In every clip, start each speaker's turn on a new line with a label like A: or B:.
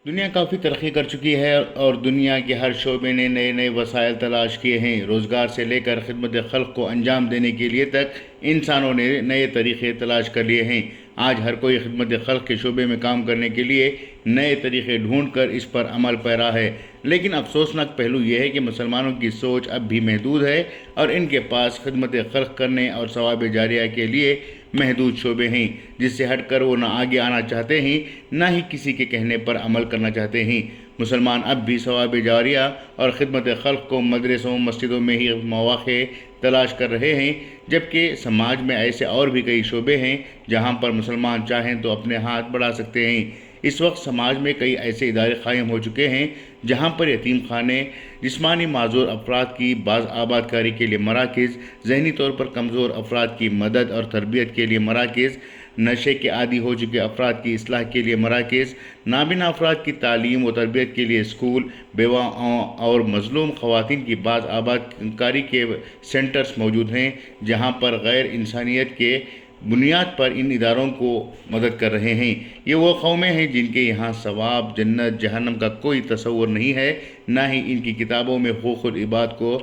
A: دنیا کافی ترقی کر چکی ہے اور دنیا کے ہر شعبے نے نئے نئے وسائل تلاش کیے ہیں۔ روزگار سے لے کر خدمت خلق کو انجام دینے کے لیے تک انسانوں نے نئے طریقے تلاش کر لیے ہیں۔ آج ہر کوئی خدمت خلق کے شعبے میں کام کرنے کے لیے نئے طریقے ڈھونڈ کر اس پر عمل پیرا ہے، لیکن افسوسناک پہلو یہ ہے کہ مسلمانوں کی سوچ اب بھی محدود ہے اور ان کے پاس خدمت خلق کرنے اور ثواب جاریہ کے لیے محدود شعبے ہیں، جس سے ہٹ کر وہ نہ آگے آنا چاہتے ہیں نہ ہی کسی کے کہنے پر عمل کرنا چاہتے ہیں۔ مسلمان اب بھی ثواب جاریہ اور خدمت خلق کو مدرسوں مسجدوں میں ہی مواقع تلاش کر رہے ہیں، جبکہ سماج میں ایسے اور بھی کئی شعبے ہیں جہاں پر مسلمان چاہیں تو اپنے ہاتھ بڑھا سکتے ہیں۔ اس وقت سماج میں کئی ایسے ادارے قائم ہو چکے ہیں جہاں پر یتیم خانے، جسمانی معذور افراد کی باز آبادکاری کے لیے مراکز، ذہنی طور پر کمزور افراد کی مدد اور تربیت کے لیے مراکز، نشے کے عادی ہو چکے افراد کی اصلاح کے لیے مراکز، نابینا افراد کی تعلیم و تربیت کے لیے اسکول، بیواؤں اور مظلوم خواتین کی باز آبادکاری کے سینٹرز موجود ہیں، جہاں پر غیر انسانیت کے بنیاد پر ان اداروں کو مدد کر رہے ہیں۔ یہ وہ قومیں ہیں جن کے یہاں ثواب، جنت، جہنم کا کوئی تصور نہیں ہے، نہ ہی ان کی کتابوں میں حقوق العباد کو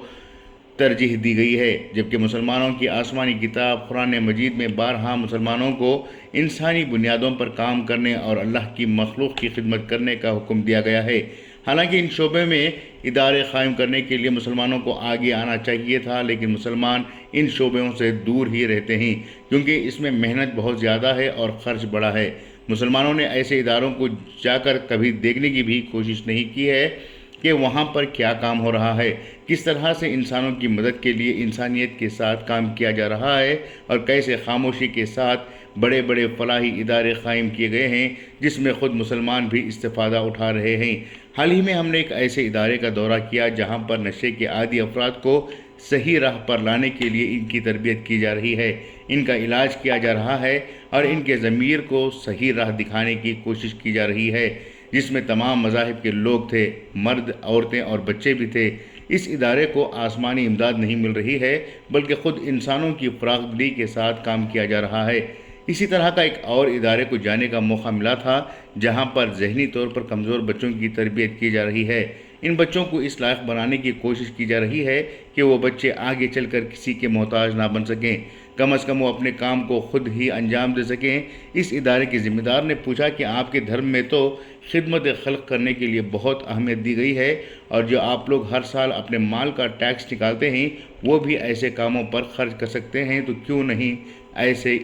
A: ترجیح دی گئی ہے، جبکہ مسلمانوں کی آسمانی کتاب قرآن مجید میں بارہا مسلمانوں کو انسانی بنیادوں پر کام کرنے اور اللہ کی مخلوق کی خدمت کرنے کا حکم دیا گیا ہے۔ حالانکہ ان شعبے میں ادارے قائم کرنے کے لیے مسلمانوں کو آگے آنا چاہیے تھا، لیکن مسلمان ان شعبوں سے دور ہی رہتے ہیں کیونکہ اس میں محنت بہت زیادہ ہے اور خرچ بڑا ہے۔ مسلمانوں نے ایسے اداروں کو جا کر کبھی دیکھنے کی بھی کوشش نہیں کی ہے کہ وہاں پر کیا کام ہو رہا ہے، کس طرح سے انسانوں کی مدد کے لیے انسانیت کے ساتھ کام کیا جا رہا ہے اور کیسے خاموشی کے ساتھ بڑے بڑے فلاحی ادارے قائم کیے گئے ہیں جس میں خود مسلمان بھی استفادہ اٹھا رہے ہیں۔ حال ہی میں ہم نے ایک ایسے ادارے کا دورہ کیا جہاں پر نشے کے عادی افراد کو صحیح راہ پر لانے کے لیے ان کی تربیت کی جا رہی ہے، ان کا علاج کیا جا رہا ہے اور ان کے ضمیر کو صحیح راہ دکھانے کی کوشش کی جا رہی ہے، جس میں تمام مذاہب کے لوگ تھے، مرد، عورتیں اور بچے بھی تھے۔ اس ادارے کو آسمانی امداد نہیں مل رہی ہے بلکہ خود انسانوں کی فراخ دلی کے ساتھ کام کیا جا رہا ہے۔ اسی طرح کا ایک اور ادارے کو جانے کا موقع ملا تھا جہاں پر ذہنی طور پر کمزور بچوں کی تربیت کی جا رہی ہے۔ ان بچوں کو اس لائق بنانے کی کوشش کی جا رہی ہے کہ وہ بچے آگے چل کر کسی کے محتاج نہ بن سکیں، کم از کم وہ اپنے کام کو خود ہی انجام دے سکیں۔ اس ادارے کے ذمہ دار نے پوچھا کہ آپ کے دھرم میں تو خدمت خلق کرنے کے لیے بہت اہمیت دی گئی ہے اور جو آپ لوگ ہر سال اپنے مال کا ٹیکس نکالتے ہیں وہ بھی ایسے کاموں پر خرچ کر سکتے ہیں، تو کیوں نہیں ایسے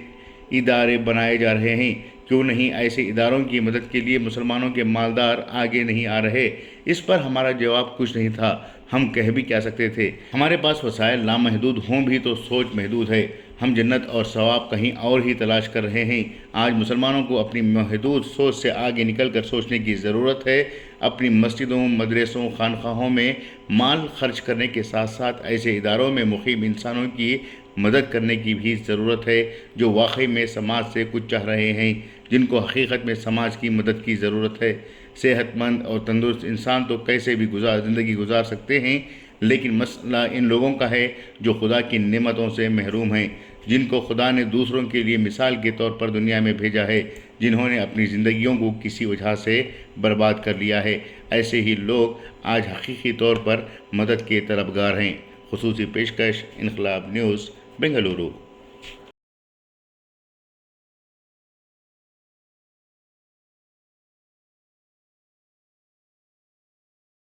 A: ادارے بنائے جا رہے ہیں؟ کیوں نہیں ایسے اداروں کی مدد کے لیے مسلمانوں کے مالدار آگے نہیں آ رہے؟ اس پر ہمارا جواب کچھ نہیں تھا، ہم کہہ بھی کیا سکتے تھے۔ ہمارے پاس وسائل لامحدود ہوں بھی تو سوچ محدود ہے، ہم جنت اور ثواب کہیں اور ہی تلاش کر رہے ہیں۔ آج مسلمانوں کو اپنی محدود سوچ سے آگے نکل کر سوچنے کی ضرورت ہے، اپنی مسجدوں، مدرسوں، خانقاہوں میں مال خرچ کرنے کے ساتھ ساتھ ایسے اداروں میں مقیم انسانوں کی مدد کرنے کی بھی ضرورت ہے جو واقعی میں سماج سے کچھ چاہ رہے ہیں، جن کو حقیقت میں سماج کی مدد کی ضرورت ہے۔ صحت مند اور تندرست انسان تو کیسے بھی زندگی گزار سکتے ہیں، لیکن مسئلہ ان لوگوں کا ہے جو خدا کی نعمتوں سے محروم ہیں، جن کو خدا نے دوسروں کے لیے مثال کے طور پر دنیا میں بھیجا ہے، جنہوں نے اپنی زندگیوں کو کسی وجہ سے برباد کر لیا ہے۔ ایسے ہی لوگ آج حقیقی طور پر مدد کے طلبگار ہیں۔ خصوصی پیشکش انقلاب نیوز، بنگلورو۔